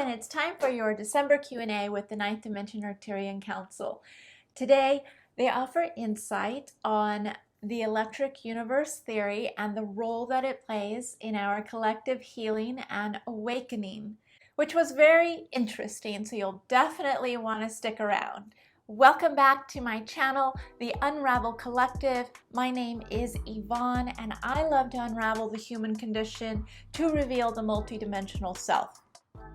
and it's time for your December Q&A with the Ninth Dimension Arcturian Council. Today, they offer insight on the electric universe theory and the role that it plays in our collective healing and awakening, which was very interesting, so you'll definitely want to stick around. Welcome back to my channel, The Unravel Collective. My name is Yvonne, and I love to unravel the human condition to reveal the multidimensional self.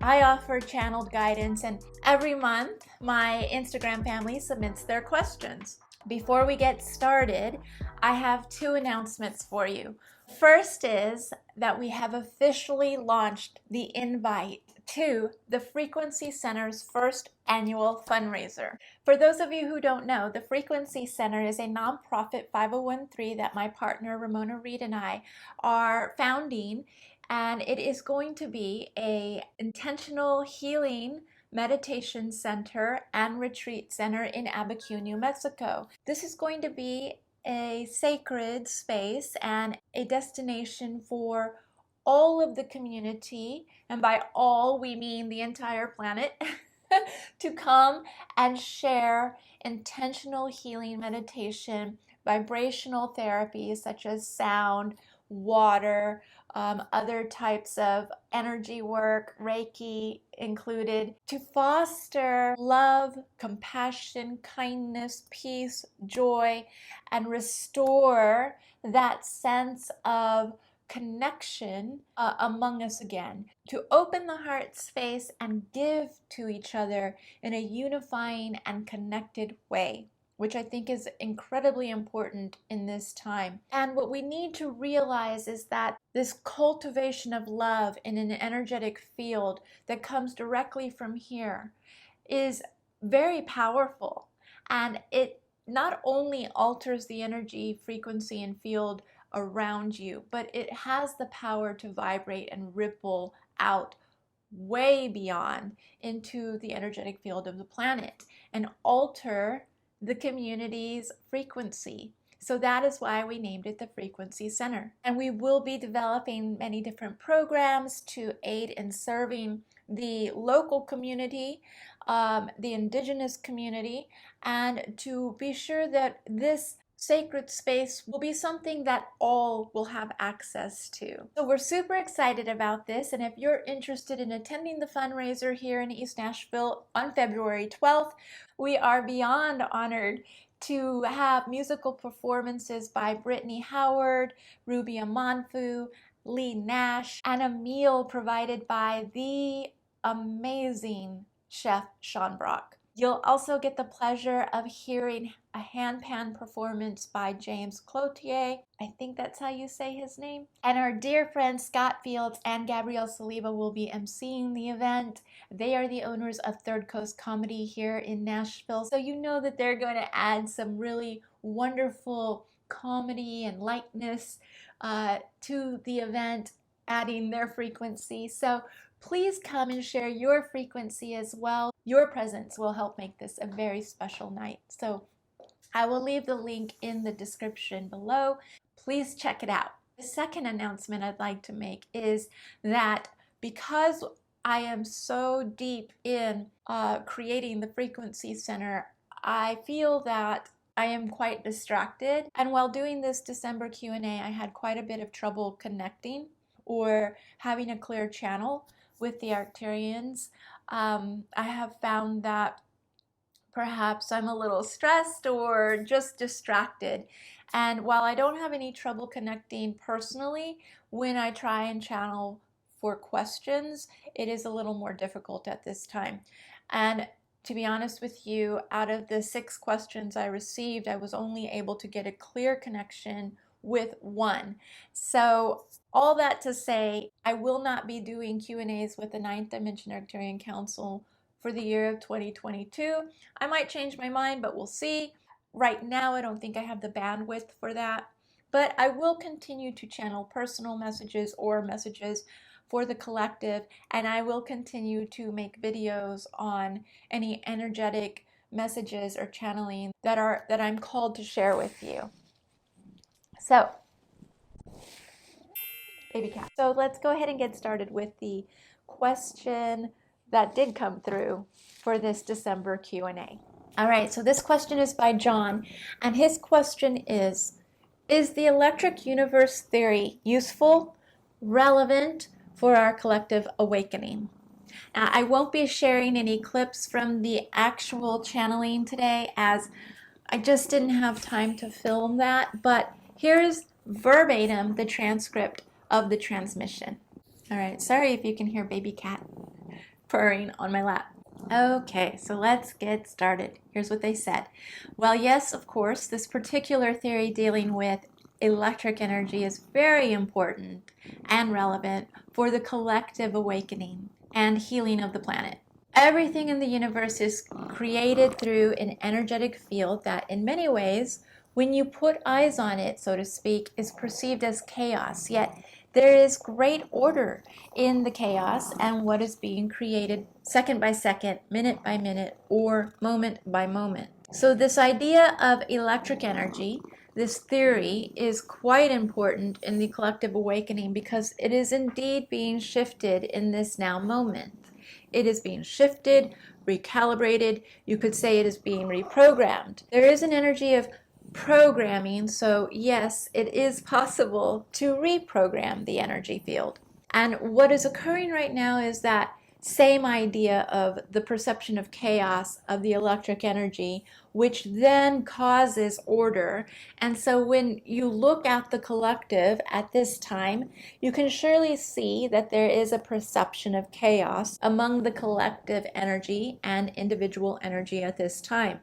I offer channeled guidance, and every month my Instagram family submits their questions. Before we get started, I have two announcements for you. First is that we have officially launched the invite to the Frequency Center's first annual fundraiser. For those of you who don't know, the Frequency Center is a nonprofit 501(c) that my partner Ramona Reed and I are founding, and it is going to be an intentional healing meditation center and retreat center in Abiquiu, New Mexico. This is going to be a sacred space and a destination for all of the community, and by all we mean the entire planet, to come and share intentional healing meditation, vibrational therapies such as sound, water, other types of energy work, Reiki included, to foster love, compassion, kindness, peace, joy, and restore that sense of connection among us again, to open the heart space and give to each other in a unifying and connected way, which I think is incredibly important in this time. And what we need to realize is that this cultivation of love in an energetic field that comes directly from here is very powerful. And it not only alters the energy, frequency, and field around you, but it has the power to vibrate and ripple out way beyond into the energetic field of the planet and alter the community's frequency. So that is why we named it the Frequency Center. And we will be developing many different programs to aid in serving the local community, the indigenous community, and to be sure that this sacred space will be something that all will have access to. So we're super excited about this, and if you're interested in attending the fundraiser here in East Nashville on February 12th, we are beyond honored to have musical performances by Brittany Howard, Ruby Amanfu, Lee Nash, and a meal provided by the amazing chef Sean Brock. You'll also get the pleasure of hearing a handpan performance by James Cloutier. I think that's how you say his name. And our dear friends Scott Fields and Gabrielle Saliba will be emceeing the event. They are the owners of Third Coast Comedy here in Nashville, so you know that they're going to add some really wonderful comedy and lightness to the event, adding their frequency. So please come and share your frequency as well. Your presence will help make this a very special night. So I will leave the link in the description below. Please check it out. The second announcement I'd like to make is that because I am so deep in creating the Frequency Center, I feel that I am quite distracted. And while doing this December Q&A, I had quite a bit of trouble connecting or having a clear channel with the Arcturians. I have found that perhaps I'm a little stressed or just distracted. And while I don't have any trouble connecting personally, when I try and channel for questions, it is a little more difficult at this time. And to be honest with you, out of the 6 questions I received, I was only able to get a clear connection with one. So all that to say, I will not be doing Q&As with the Ninth Dimension Arcturian Council for the year of 2022. I might change my mind, but we'll see. Right now, I don't think I have the bandwidth for that, but I will continue to channel personal messages or messages for the collective, and I will continue to make videos on any energetic messages or channeling that I'm called to share with you. So, baby cat. So let's go ahead and get started with the question that did come through for this December Q&A. All right, so this question is by John, and his question is the electric universe theory useful, relevant for our collective awakening? Now, I won't be sharing any clips from the actual channeling today, as I just didn't have time to film that, but here's verbatim the transcript of the transmission. All right, sorry if you can hear baby cat purring on my lap. Okay, so let's get started. Here's what they said. Well, yes, of course, this particular theory dealing with electric energy is very important and relevant for the collective awakening and healing of the planet. Everything in the universe is created through an energetic field that, in many ways, when you put eyes on it, so to speak, is perceived as chaos. Yet there is great order in the chaos and what is being created second by second, minute by minute, or moment by moment. So this idea of electric energy, this theory, is quite important in the collective awakening because it is indeed being shifted in this now moment. It is being shifted, recalibrated. You could say it is being reprogrammed. There is an energy of programming, so yes, it is possible to reprogram the energy field. And what is occurring right now is that same idea of the perception of chaos of the electric energy, which then causes order. And so when you look at the collective at this time, you can surely see that there is a perception of chaos among the collective energy and individual energy at this time.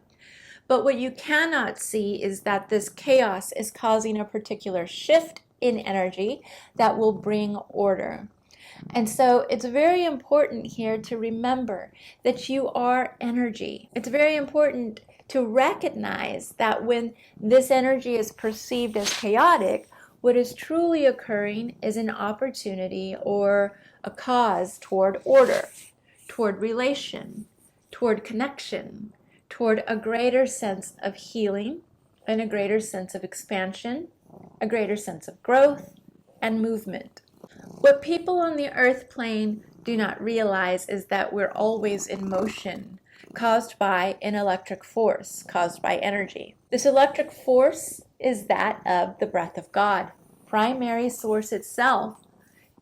But what you cannot see is that this chaos is causing a particular shift in energy that will bring order. And so it's very important here to remember that you are energy. It's very important to recognize that when this energy is perceived as chaotic, what is truly occurring is an opportunity or a cause toward order, toward relation, toward connection, toward a greater sense of healing and a greater sense of expansion, a greater sense of growth and movement. What people on the earth plane do not realize is that we're always in motion, caused by an electric force, caused by energy. This electric force is that of the breath of God. Primary source itself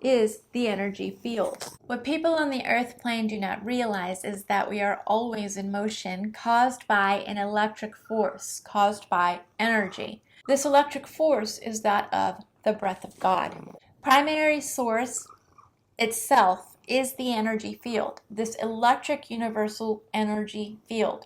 is the energy field. What people on the earth plane do not realize is that we are always in motion, caused by an electric force, caused by energy. This electric force is that of the breath of God. Primary source itself is the energy field, this electric universal energy field.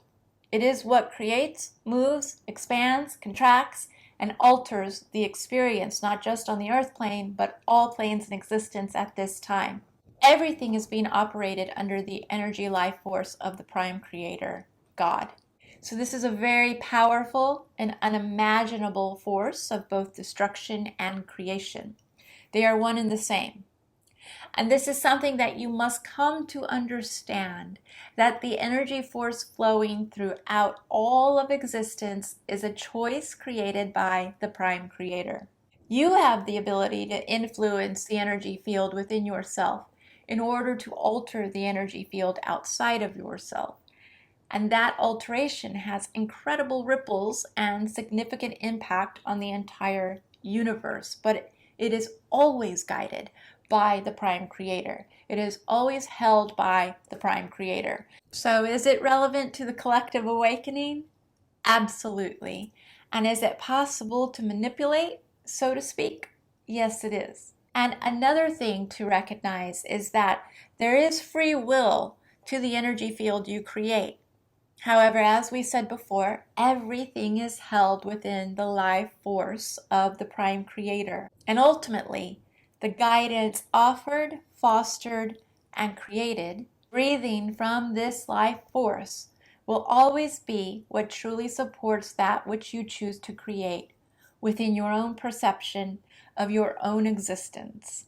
It is what creates, moves, expands, contracts, and alters the experience, not just on the earth plane, but all planes in existence at this time. Everything is being operated under the energy life force of the prime creator, God. So this is a very powerful and unimaginable force of both destruction and creation. They are one and the same. And this is something that you must come to understand, that the energy force flowing throughout all of existence is a choice created by the prime creator. You have the ability to influence the energy field within yourself in order to alter the energy field outside of yourself. And that alteration has incredible ripples and significant impact on the entire universe. But it is always guided by the prime creator. It is always held by the prime creator. So is it relevant to the collective awakening? Absolutely. And is it possible to manipulate, so to speak? Yes, it is. And another thing to recognize is that there is free will to the energy field you create. However, as we said before, everything is held within the life force of the prime creator. And ultimately, the guidance offered, fostered, and created, breathing from this life force, will always be what truly supports that which you choose to create within your own perception of your own existence.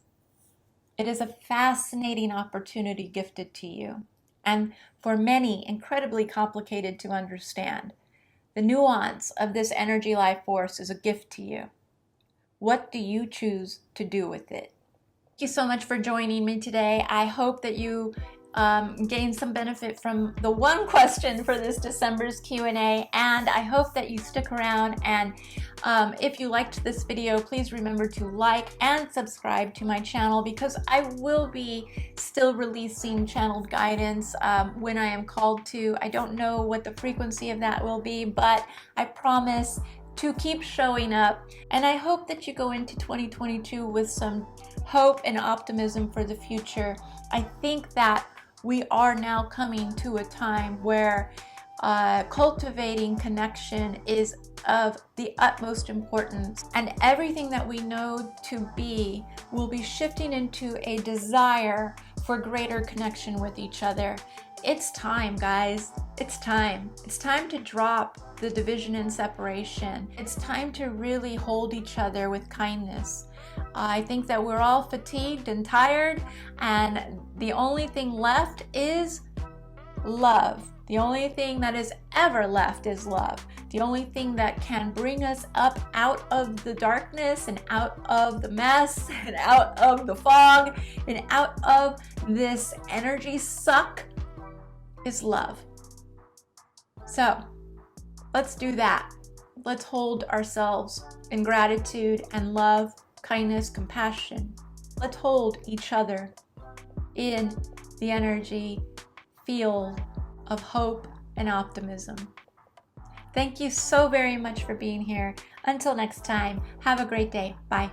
It is a fascinating opportunity gifted to you, and for many, incredibly complicated to understand. The nuance of this energy life force is a gift to you. What do you choose to do with it? Thank you so much for joining me today. I hope that you gain some benefit from the one question for this December's Q&A, and I hope that you stick around. And if you liked this video, please remember to like and subscribe to my channel, because I will be still releasing channeled guidance when I am called to. I don't know what the frequency of that will be, but I promise to keep showing up. And I hope that you go into 2022 with some hope and optimism for the future. I think that we are now coming to a time where cultivating connection is of the utmost importance, and everything that we know to be will be shifting into a desire for greater connection with each other. It's time, guys. It's time. It's time to drop the division and separation. It's time to really hold each other with kindness. I think that we're all fatigued and tired, and the only thing left is love. The only thing that is ever left is love. The only thing that can bring us up out of the darkness and out of the mess and out of the fog and out of this energy suck is love. So let's do that. Let's hold ourselves in gratitude and love, kindness, compassion. Let's hold each other in the energy field of hope and optimism. Thank you so very much for being here. Until next time, have a great day. Bye.